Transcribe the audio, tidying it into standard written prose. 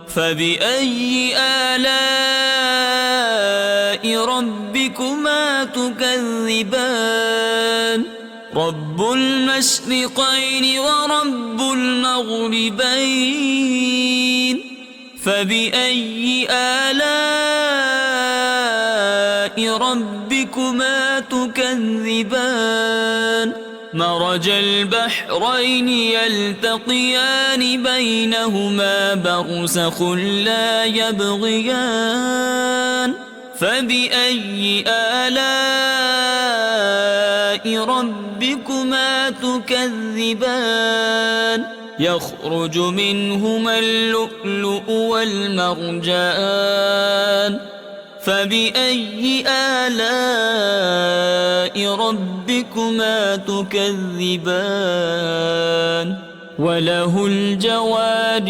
فبأي آلاء ربكما تكذبان رب المشرقين ورب المغربين فبأي آلاء ربكما تكذبان مرج البحرين يلتقيان بينهما برزخ لا يبغيان فبأي آلاء ربكما تكذبان يخرج منهما اللؤلؤ والمرجان فبأي آلاء ربكما تكذبان وله الجوار